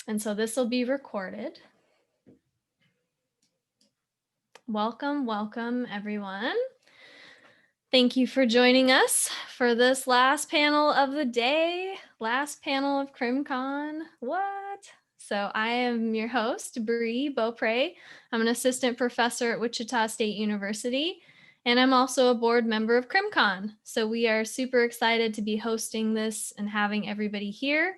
And so this will be recorded. Welcome, welcome everyone. Thank you for joining us for this last panel of the day, last panel of CrimCon. What? So I am your host, Bree Beaupre. I'm an assistant professor at Wichita State University, and I'm also a board member of CrimCon. So we are super excited to be hosting this and having everybody here.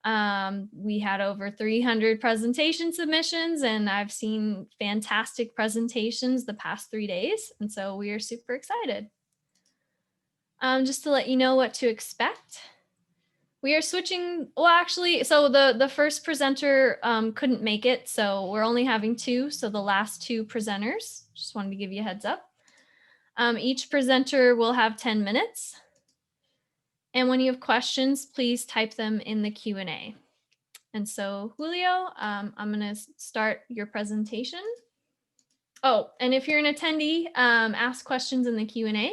We had over 300 presentation submissions, and I've seen fantastic presentations the past 3 days. And so we are super excited. Just to let you know what to expect. We are switching, well, actually, so the first presenter couldn't make it, so we're only having 2. So the last 2 presenters, just wanted to give you a heads up. Each presenter will have 10 minutes. And when you have questions, please type them in the Q&A. And so Julio, I'm gonna start your presentation. Oh, and if you're an attendee, ask questions in the Q&A.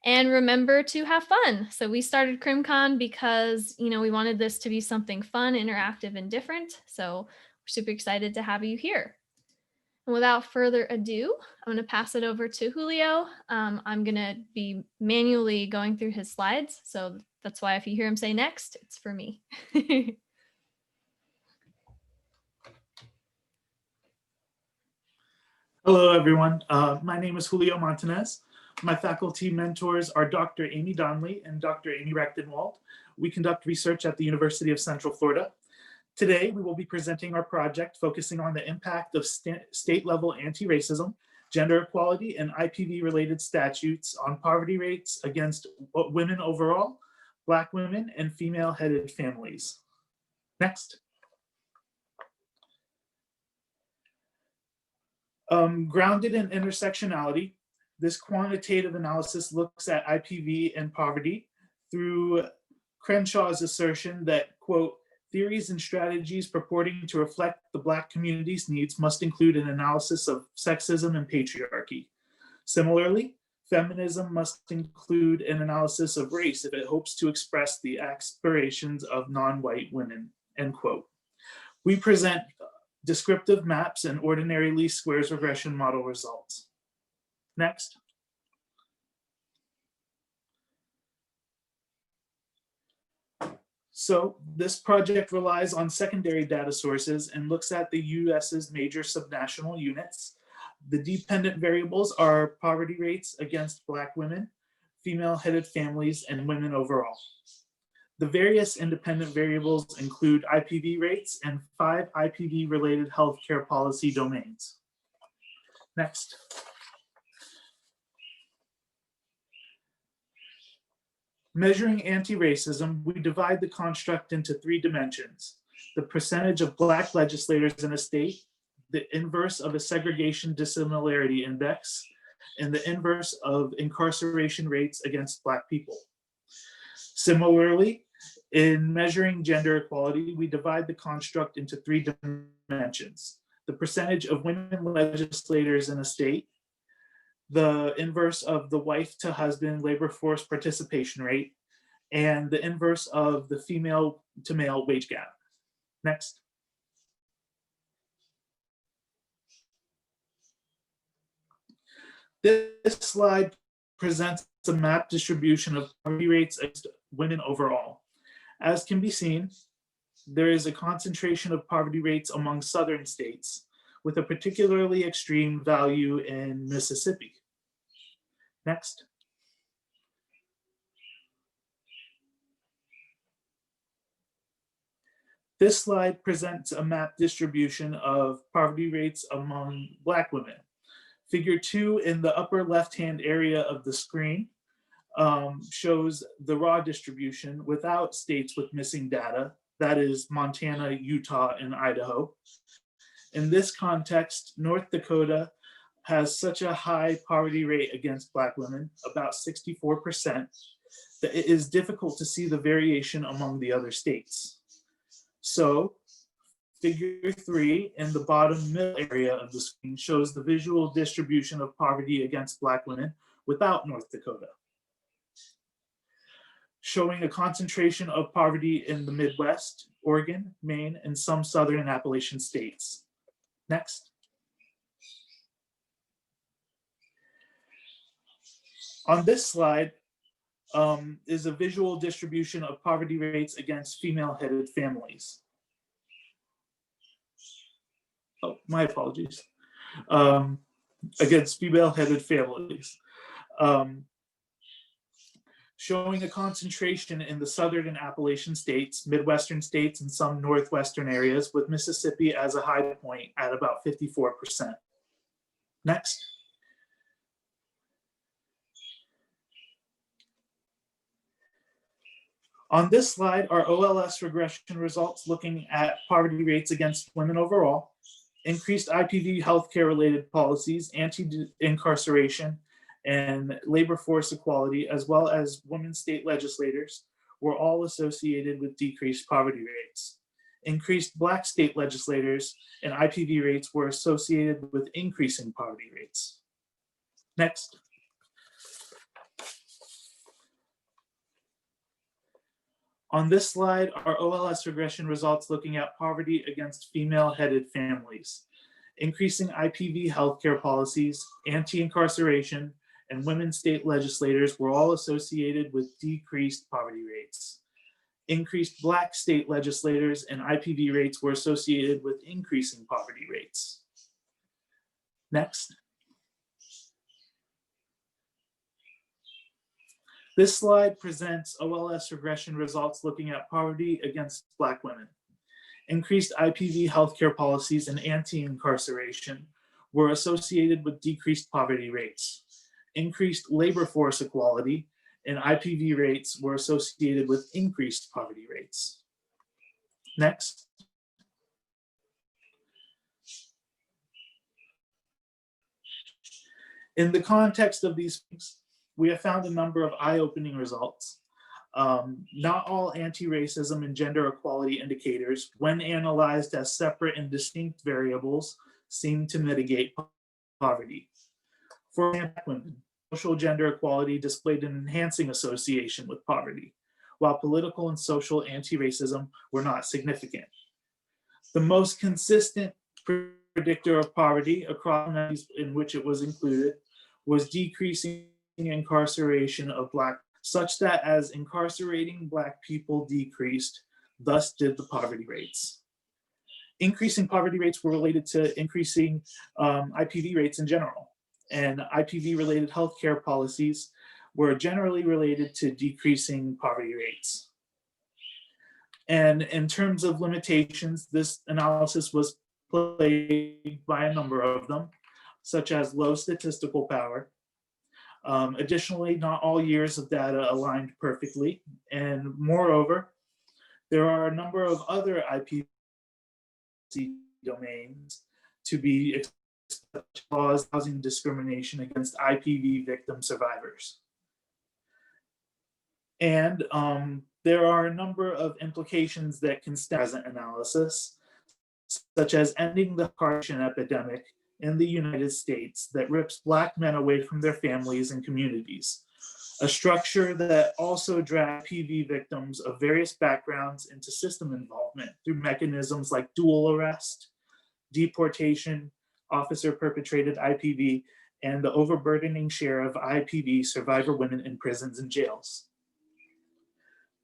And remember to have fun. So we started CrimCon because, we wanted this to be something fun, interactive, and different. So we're super excited to have you here. And without further ado, I'm going to pass it over to Julio. I'm going to be manually going through his slides. So that's why if you hear him say next, it's for me. Hello, everyone. My name is Julio Montanez. My faculty mentors are Dr. Amy Donley and Dr. Amy Reckdenwald. We conduct research at the University of Central Florida. Today, we will be presenting our project focusing on the impact of state-level anti-racism, gender equality, and IPV-related statutes on poverty rates against women overall, Black women, and female-headed families. Next. Grounded in intersectionality, this quantitative analysis looks at IPV and poverty through Crenshaw's assertion that, quote, theories and strategies purporting to reflect the Black community's needs must include an analysis of sexism and patriarchy. Similarly, feminism must include an analysis of race if it hopes to express the aspirations of non-white women, end quote. We present descriptive maps and ordinary least squares regression model results. Next. So this project relies on secondary data sources and looks at the US's major subnational units. The dependent variables are poverty rates against Black women, female-headed families, and women overall. The various independent variables include IPV rates and 5 IPV-related healthcare policy domains. Next. Measuring anti-racism, we divide the construct into 3 dimensions: the percentage of Black legislators in a state, the inverse of a segregation dissimilarity index, and the inverse of incarceration rates against Black people. Similarly, in measuring gender equality, we divide the construct into 3 dimensions: the percentage of women legislators in a state, the inverse of the wife to husband labor force participation rate, and the inverse of the female to male wage gap. Next. This slide presents a map distribution of poverty rates against women overall. As can be seen, there is a concentration of poverty rates among southern states, with a particularly extreme value in Mississippi. Next. This slide presents a map distribution of poverty rates among Black women. Figure 2 in the upper left-hand area of the screen shows the raw distribution without states with missing data, that is Montana, Utah, and Idaho. In this context, North Dakota has such a high poverty rate against Black women, about 64%, that it is difficult to see the variation among the other states. So, figure 3 in the bottom middle area of the screen shows the visual distribution of poverty against Black women without North Dakota. showing a concentration of poverty in the Midwest, Oregon, Maine, and some southern Appalachian states. Next. On this slide is a visual distribution of poverty rates against female-headed families. Oh, my apologies. Against female-headed families. Showing a concentration in the southern and Appalachian states, Midwestern states, and some Northwestern areas, with Mississippi as a high point at about 54%. Next. On this slide are OLS regression results looking at poverty rates against women overall, increased IPV healthcare related policies, anti-incarceration, and labor force equality, as well as women state legislators, were all associated with decreased poverty rates. Increased Black state legislators and IPV rates were associated with increasing poverty rates. Next. On this slide are OLS regression results looking at poverty against female-headed families. Increasing IPV healthcare policies, anti-incarceration, and women state legislators were all associated with decreased poverty rates. Increased Black state legislators and IPV rates were associated with increasing poverty rates. Next. This slide presents OLS regression results looking at poverty against Black women. Increased IPV healthcare policies and anti-incarceration were associated with decreased poverty rates. Increased labor force equality and IPV rates were associated with increased poverty rates. Next. In the context of these things, we have found a number of eye-opening results. Not all anti-racism and gender equality indicators, when analyzed as separate and distinct variables, seem to mitigate poverty. For Black women, social gender equality displayed an enhancing association with poverty, while political and social anti-racism were not significant. The most consistent predictor of poverty across communities in which it was included was decreasing incarceration of Black, such that as incarcerating Black people decreased, thus did the poverty rates. Increasing poverty rates were related to increasing IPV rates in general, and IPV-related healthcare policies were generally related to decreasing poverty rates. And in terms of limitations, this analysis was plagued by a number of them, such as low statistical power. Additionally, not all years of data aligned perfectly. And moreover, there are a number of other IPV domains to be causing discrimination against IPV victim survivors. And there are a number of implications that can stem from present analysis, such as ending the incarceration epidemic in the United States that rips Black men away from their families and communities, a structure that also drags IPV victims of various backgrounds into system involvement through mechanisms like dual arrest, deportation, officer-perpetrated IPV, and the overburdening share of IPV survivor women in prisons and jails.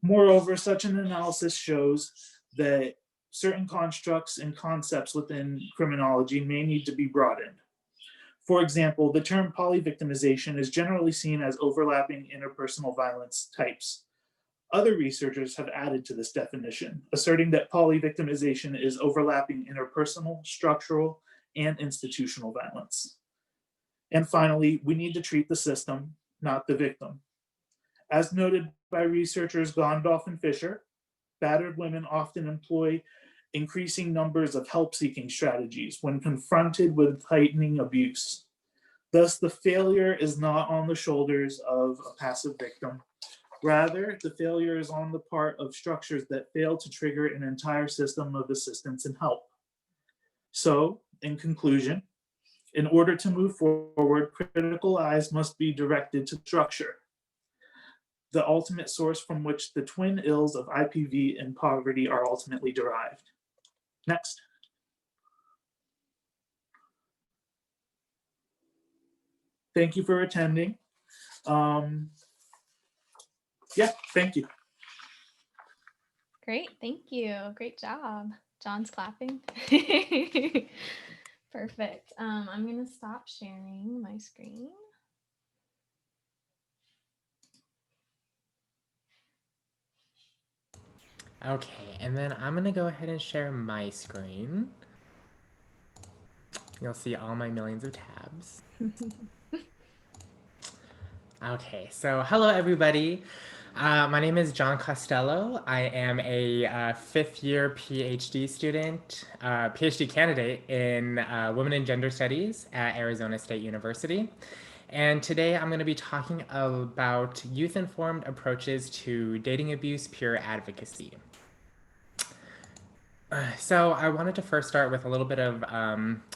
Moreover, such an analysis shows that certain constructs and concepts within criminology may need to be broadened. For example, the term polyvictimization is generally seen as overlapping interpersonal violence types. Other researchers have added to this definition, asserting that polyvictimization is overlapping interpersonal, structural, and institutional violence. And finally, we need to treat the system, not the victim. As noted by researchers Gondorf and Fisher, battered women often employ increasing numbers of help-seeking strategies when confronted with heightening abuse. Thus, the failure is not on the shoulders of a passive victim. Rather, the failure is on the part of structures that fail to trigger an entire system of assistance and help. So, in conclusion, in order to move forward, critical eyes must be directed to structure. the ultimate source from which the twin ills of IPV and poverty are ultimately derived. Next. Thank you for attending. Yeah, thank you. Great, thank you. Great job. John's clapping. Perfect. I'm gonna stop sharing my screen. Okay, and then I'm gonna go ahead and share my screen. You'll see all my millions of tabs. Okay, so hello everybody. My name is John Costello. I am a fifth year PhD student, PhD candidate in Women and Gender Studies at Arizona State University. And today I'm going to be talking about youth-informed approaches to dating abuse peer advocacy. So I wanted to first start with a little bit of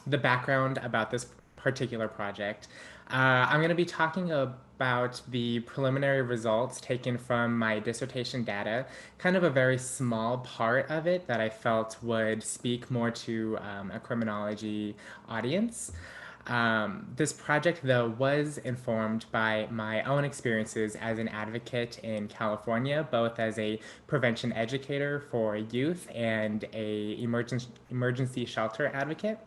the background about this particular project. I'm going to be talking about the preliminary results taken from my dissertation data, kind of a very small part of it that I felt would speak more to a criminology audience. This project, though, was informed by my own experiences as an advocate in California, both as a prevention educator for youth and a emergency shelter advocate.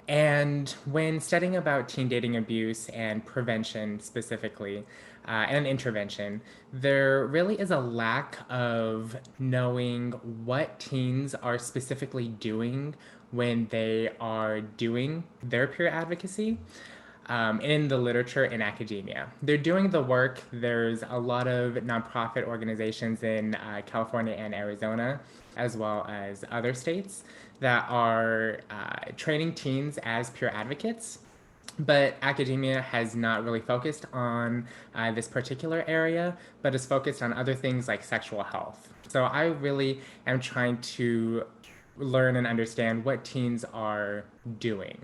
And when studying about teen dating abuse and prevention specifically, and intervention, there really is a lack of knowing what teens are specifically doing when they are doing their peer advocacy. In the literature in academia. They're doing the work. There's a lot of nonprofit organizations in California and Arizona, as well as other states, that are training teens as peer advocates. But academia has not really focused on this particular area, but is focused on other things like sexual health. So I really am trying to learn and understand what teens are doing.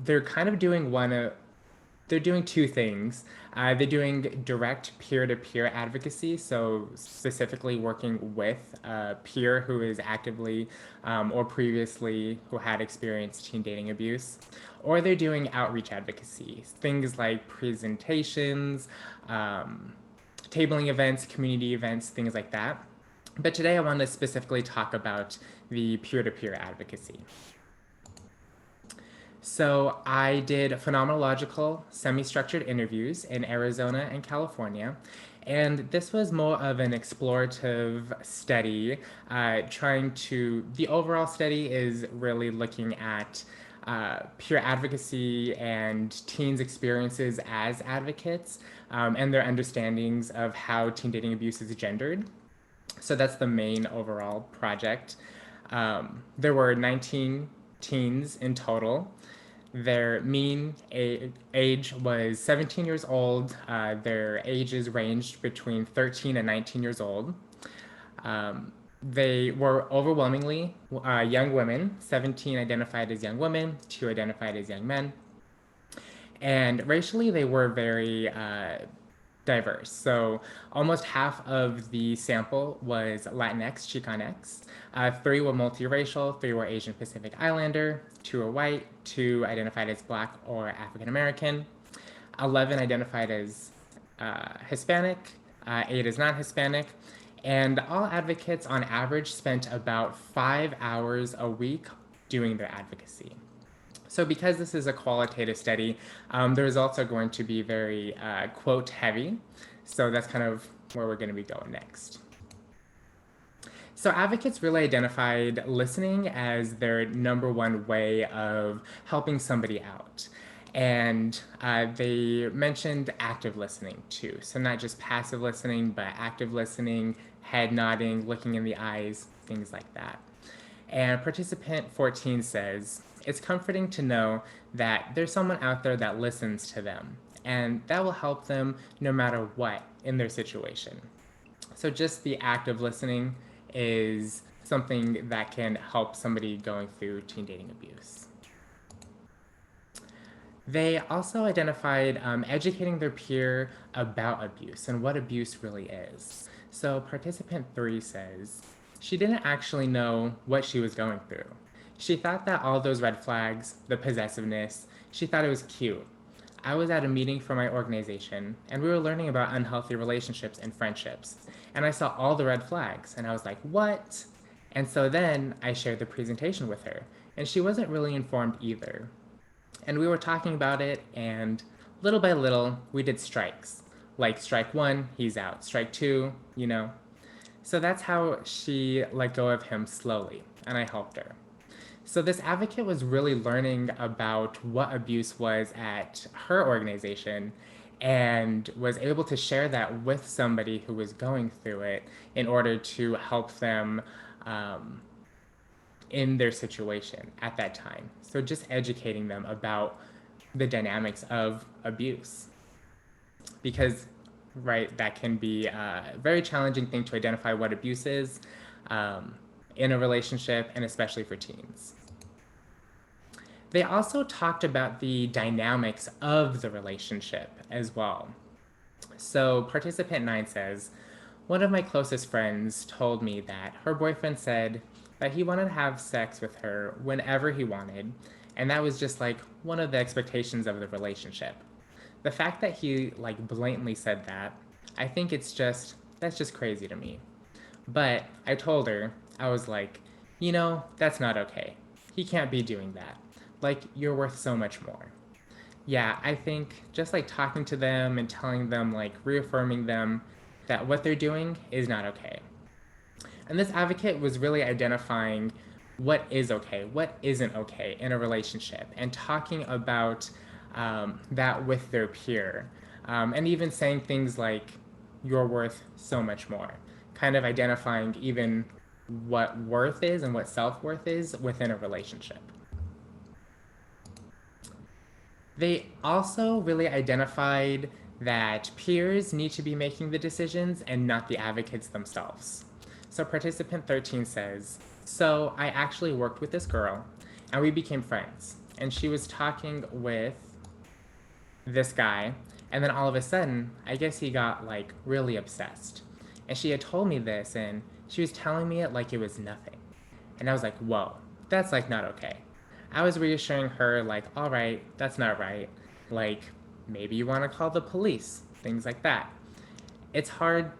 They're kind of doing they're doing two things. They're doing direct peer-to-peer advocacy, so specifically working with a peer who is actively or previously who had experienced teen dating abuse, or they're doing outreach advocacy, things like presentations, tabling events, community events, things like that. But today I want to specifically talk about the peer-to-peer advocacy. So I did phenomenological, semi-structured interviews in Arizona and California. And this was more of an explorative study, the overall study is really looking at peer advocacy and teens' experiences as advocates and their understandings of how teen dating abuse is gendered. So that's the main overall project. There were 19 teens in total. Their mean age was 17 years old. Their ages ranged between 13 and 19 years old. They were overwhelmingly young women. 17 identified as young women, 2 identified as young men. And racially, they were very diverse. So almost half of the sample was Latinx, Chicanx. 3 were multiracial, 3 were Asian Pacific Islander, 2 were white, 2 identified as Black or African American, 11 identified as Hispanic, 8 as non-Hispanic, and all advocates on average spent about 5 hours a week doing their advocacy. So because this is a qualitative study, the results are going to be very quote heavy. So that's kind of where we're going to be going next. So advocates really identified listening as their number one way of helping somebody out. And they mentioned active listening too. So not just passive listening, but active listening, head nodding, looking in the eyes, things like that. And participant 14 says, it's comforting to know that there's someone out there that listens to them, and that will help them no matter what in their situation. So just the act of listening is something that can help somebody going through teen dating abuse. They also identified educating their peer about abuse and what abuse really is. So, participant 3 says she didn't actually know what she was going through. She thought that all those red flags, the possessiveness, she thought it was cute. I was at a meeting for my organization, and we were learning about unhealthy relationships and friendships. And I saw all the red flags, and I was like, what? And so then I shared the presentation with her, and she wasn't really informed either. And we were talking about it, and little by little, we did strikes. Like strike one, he's out. Strike two, you know. So that's how she let go of him slowly, and I helped her. So this advocate was really learning about what abuse was at her organization and was able to share that with somebody who was going through it in order to help them um, in their situation at that time. So just educating them about the dynamics of abuse. Because, right, that can be a very challenging thing to identify what abuse is in a relationship, and especially for teens. They also talked about the dynamics of the relationship as well. So, participant 9 says, one of my closest friends told me that her boyfriend said that he wanted to have sex with her whenever he wanted, and that was just like one of the expectations of the relationship. The fact that he like blatantly said that, I think that's just crazy to me. But I told her, I was like, that's not okay. He can't be doing that. Like, you're worth so much more. Yeah, I think just like talking to them and telling them, like reaffirming them that what they're doing is not okay. And this advocate was really identifying what is okay, what isn't okay in a relationship, and talking about that with their peer. And even saying things like, you're worth so much more, kind of identifying even what worth is and what self worth is within a relationship. They also really identified that peers need to be making the decisions and not the advocates themselves. So, participant 13 says, so I actually worked with this girl and we became friends. And she was talking with this guy, and then all of a sudden, I guess he got like really obsessed. And she had told me this, and she was telling me it like it was nothing. And I was like, whoa, that's like not okay. I was reassuring her, like, all right, that's not right. Like, maybe you want to call the police, things like that. It's hard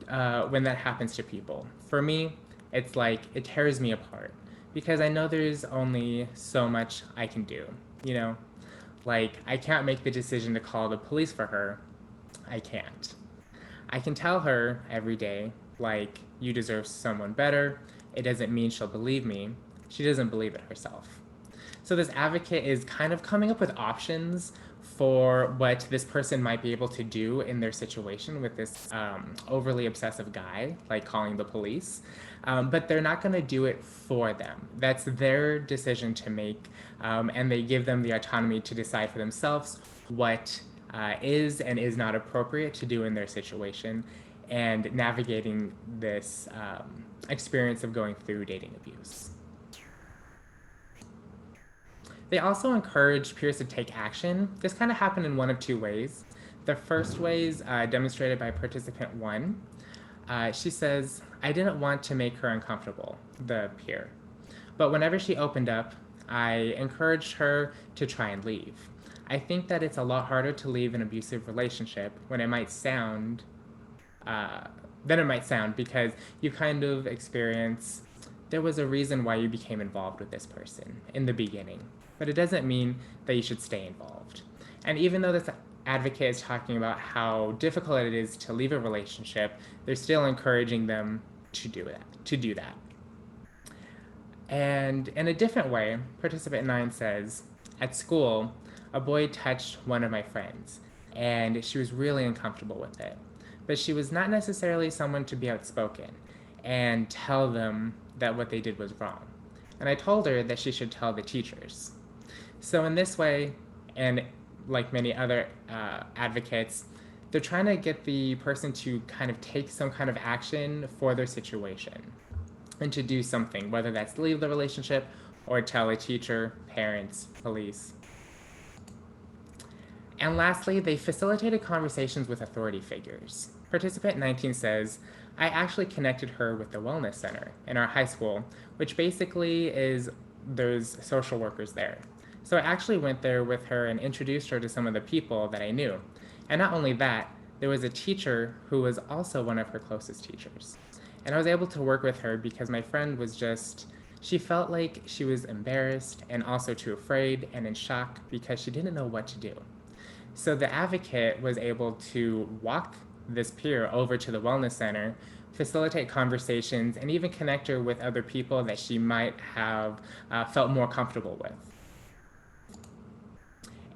when that happens to people. For me, it's like it tears me apart because I know there's only so much I can do, you know? Like, I can't make the decision to call the police for her. I can't. I can tell her every day, like, you deserve someone better. It doesn't mean she'll believe me. She doesn't believe it herself. So this advocate is kind of coming up with options for what this person might be able to do in their situation with this overly obsessive guy, like calling the police. But they're not going to do it for them. That's their decision to make, and they give them the autonomy to decide for themselves what is and is not appropriate to do in their situation, and navigating this experience of going through dating abuse. They also encouraged peers to take action. This kind of happened in one of two ways. The first ways demonstrated by participant 1. She says, I didn't want to make her uncomfortable, the peer. But whenever she opened up, I encouraged her to try and leave. I think that it's a lot harder to leave an abusive relationship when it might sound, than it might sound, because you kind of experience there was a reason why you became involved with this person in the beginning, but it doesn't mean that you should stay involved. And even though this advocate is talking about how difficult it is to leave a relationship, they're still encouraging them to do that. And in a different way, participant 9 says, at school, a boy touched one of my friends, and she was really uncomfortable with it. But she was not necessarily someone to be outspoken and tell them that what they did was wrong. And I told her that she should tell the teachers. So in this way, and like many other advocates, they're trying to get the person to kind of take some kind of action for their situation and to do something, whether that's leave the relationship or tell a teacher, parents, police. And lastly, they facilitated conversations with authority figures. Participant 19 says, I actually connected her with the Wellness Center in our high school, which basically is there's social workers there. So I actually went there with her and introduced her to some of the people that I knew. And not only that, there was a teacher who was also one of her closest teachers. And I was able to work with her because my friend was just, she felt like she was embarrassed and also too afraid and in shock because she didn't know what to do. So the advocate was able to walk this peer over to the wellness center, facilitate conversations, and even connect her with other people that she might have felt more comfortable with.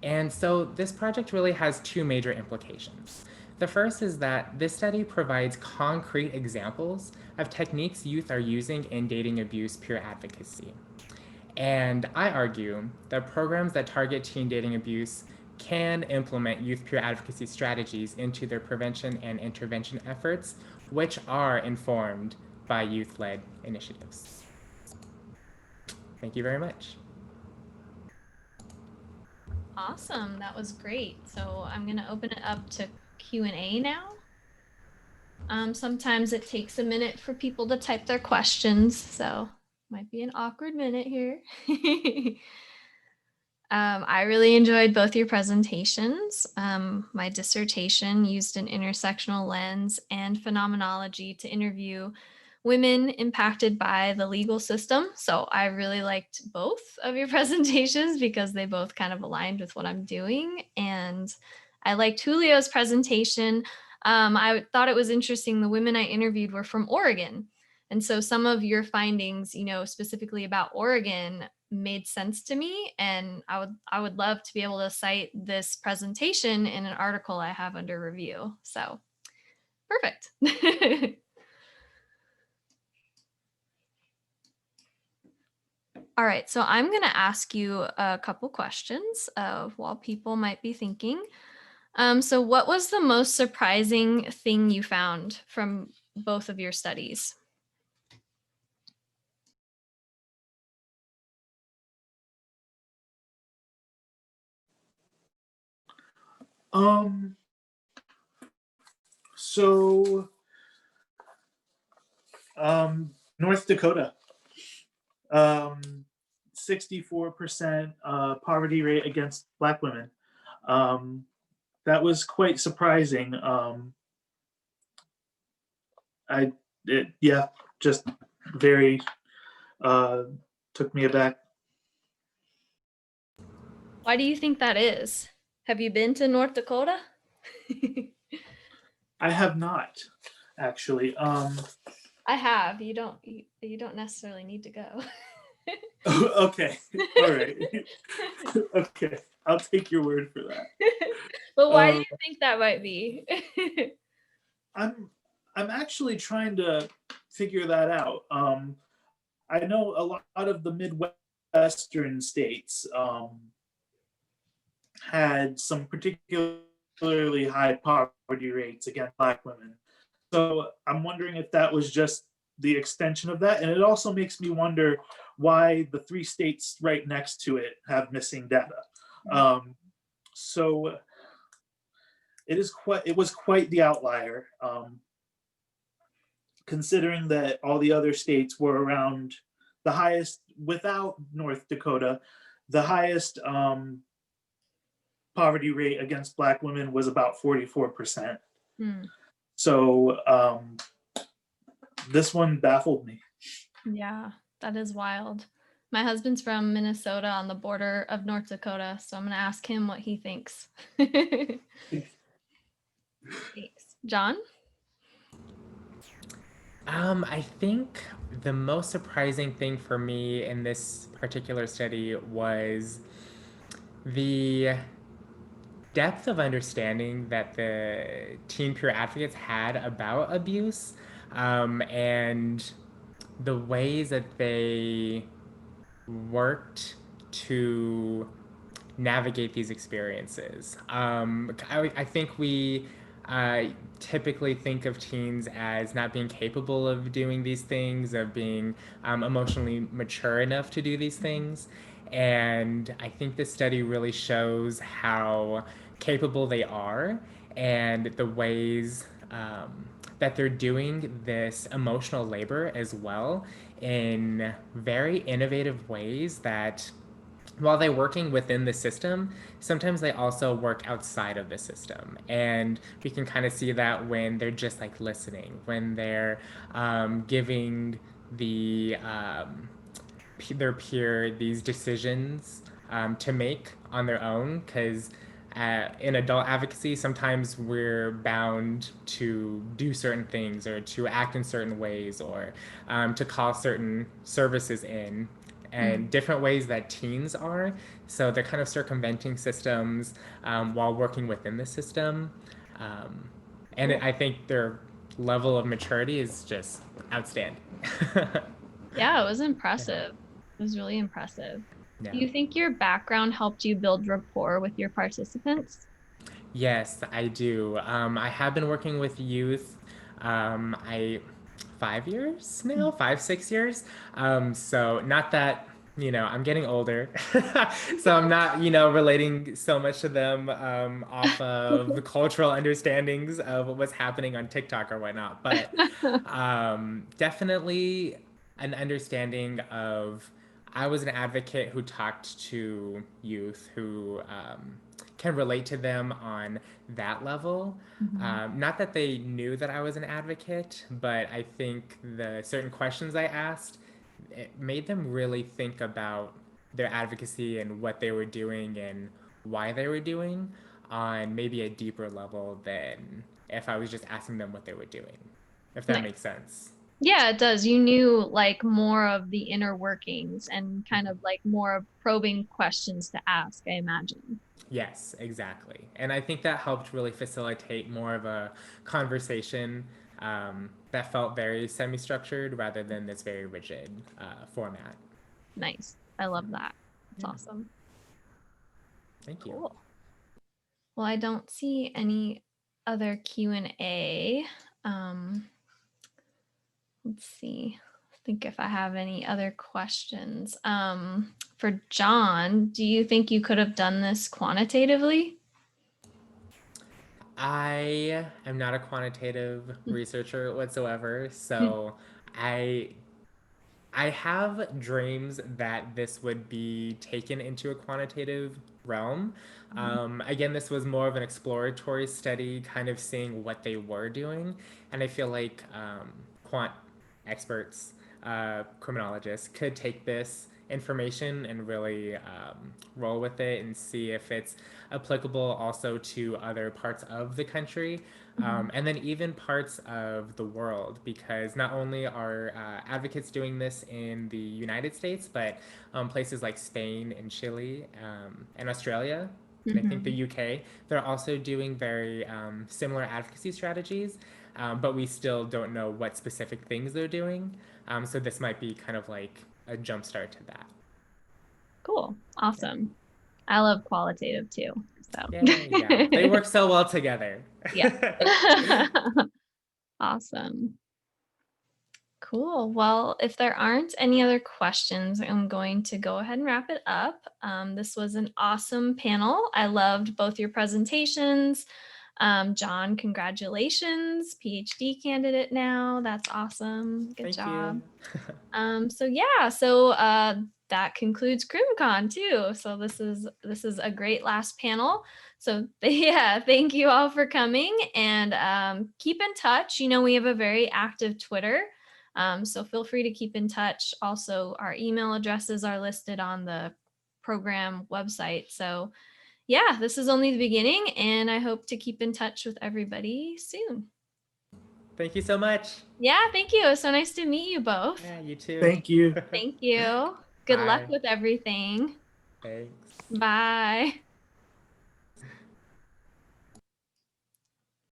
And so this project really has two major implications. The first is that this study provides concrete examples of techniques youth are using in dating abuse peer advocacy. And I argue that programs that target teen dating abuse can implement youth peer advocacy strategies into their prevention and intervention efforts, which are informed by youth led initiatives. Thank you very much. Awesome. That was great. So I'm going to open it up to Q&A now. Sometimes it takes a minute for people to type their questions, so might be an awkward minute here. I really enjoyed both your presentations. My dissertation used an intersectional lens and phenomenology to interview women impacted by the legal system. So I really liked both of your presentations because they both kind of aligned with what I'm doing. And I liked Julio's presentation. I thought it was interesting. The women I interviewed were from Oregon. And so some of your findings, specifically about Oregon, made sense to me, and I would love to be able to cite this presentation in an article I have under review. So perfect. All right, so I'm going to ask you a couple questions while people might be thinking. So what was the most surprising thing you found from both of your studies? Um, so, North Dakota, 64% poverty rate against Black women. That was quite surprising. Just very took me aback. Why do you think that is? Have you been to North Dakota? I have not actually. I have. You don't necessarily need to go. Okay. All right. Okay. I'll take your word for that. But why do you think that might be? I'm actually trying to figure that out. I know a lot of the Midwestern states had some particularly high poverty rates against Black women. So I'm wondering if that was just the extension of that. And it also makes me wonder why the three states right next to it have missing data. So it was quite the outlier, considering that all the other states were around the highest, without North Dakota, the highest poverty rate against Black women was about 44%. So this one baffled me. Yeah, that is wild. My husband's from Minnesota on the border of North Dakota, so I'm going to ask him what he thinks. Thanks. John? I think the most surprising thing for me in this particular study was the depth of understanding that the teen peer advocates had about abuse, and the ways that they worked to navigate these experiences. I think we typically think of teens as not being capable of doing these things, of being emotionally mature enough to do these things. And I think this study really shows how capable they are and the ways that they're doing this emotional labor as well in very innovative ways that while they're working within the system, sometimes they also work outside of the system. And we can kind of see that when they're just like listening, when they're giving their peer these decisions to make on their own. Because in adult advocacy, sometimes we're bound to do certain things or to act in certain ways or to call certain services in and different ways that teens are. So they're kind of circumventing systems while working within the system. And I think their level of maturity is just outstanding. Yeah, it was impressive. It was really impressive. Yeah. Do you think your background helped you build rapport with your participants? Yes, I do. I have been working with youth. I 5 years now, 5, 6 years. So not that I'm getting older, so I'm not relating so much to them off of the cultural understandings of what's happening on TikTok or whatnot. But definitely an understanding of. I was an advocate who talked to youth who can relate to them on that level. Not that they knew that I was an advocate, but I think the certain questions I asked, it made them really think about their advocacy and what they were doing and why they were doing on maybe a deeper level than if I was just asking them what they were doing, if that Nice. makes sense. Yeah, it does. You knew like more of the inner workings and kind of like more probing questions to ask, I imagine. Yes, exactly. And I think that helped really facilitate more of a conversation that felt very semi structured rather than this very rigid format. Nice. I love that. That's Yeah. awesome. Thank you. Cool. Well, I don't see any other Q&A. Let's see. I think if I have any other questions. For John, do you think you could have done this quantitatively? I am not a quantitative researcher whatsoever, so I I have dreams that this would be taken into a quantitative realm. Again, this was more of an exploratory study, kind of seeing what they were doing. And I feel like quant experts, criminologists, could take this information and really roll with it and see if it's applicable also to other parts of the country. And then even parts of the world, because not only are advocates doing this in the United States, but places like Spain and Chile and Australia, and I think the UK, they're also doing very similar advocacy strategies, but we still don't know what specific things they're doing. So this might be kind of like a jumpstart to that. Cool. Awesome. I love qualitative too. So Yeah. They work so well together. yeah. Awesome. Cool. Well, if there aren't any other questions, I'm going to go ahead and wrap it up. This was an awesome panel. I loved both your presentations. John, congratulations, PhD candidate now. That's awesome. Good Thank job. you. So that concludes CrimCon too. So this is a great last panel. So yeah, thank you all for coming and keep in touch. You know, we have a very active Twitter. So feel free to keep in touch. Also, our email addresses are listed on the program website. So yeah, this is only the beginning and I hope to keep in touch with everybody soon. Thank you so much. Yeah, thank you. It was so nice to meet you both. Yeah, you too. Thank you. Thank you. Good luck Bye. with everything. Thanks. Bye.